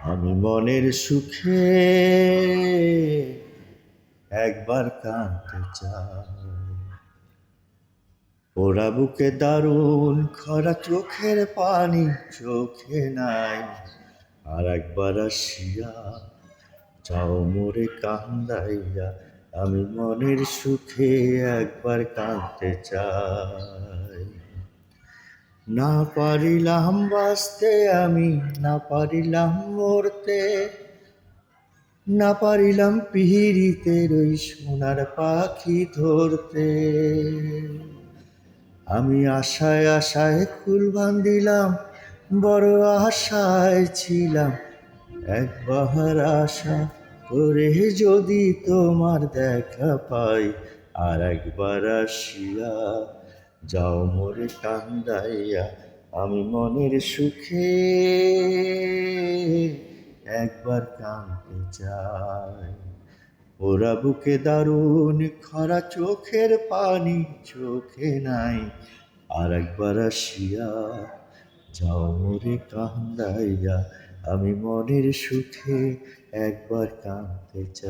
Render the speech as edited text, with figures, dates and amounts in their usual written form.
আমি মনের সুখে একবার কাঁদতে চাই। ওরা বুকে দারুণ খরা, চোখের পানি চোখে নাই। আর একবার আসিয়া যাও মোরে কান্দাইয়া, আমি মনের সুখে একবার কাঁদতে চাই। না পারিলাম বাঁচতে আমি, না পারিলাম মরতে, না পারিলাম পিহিরিতের ওই সোনার পাখি ধরতে। আমি আশায় আশায় কুল বান্ধিলাম, বড় আশায় ছিলাম। একবার আশা করে যদি তোমার দেখা পাই, আর একবার আসিয়া যাও মোরে কান্দাইয়া, আমি মনের সুখে একবার কাঁদতে চাই। ওরা বুকে দারুণ খরা, চোখের পানি চোখে নাই। আর একবার আসিয়া যাও মোরে কান্দাইয়া, আমি মনের সুখে একবার কাঁদতে চাই।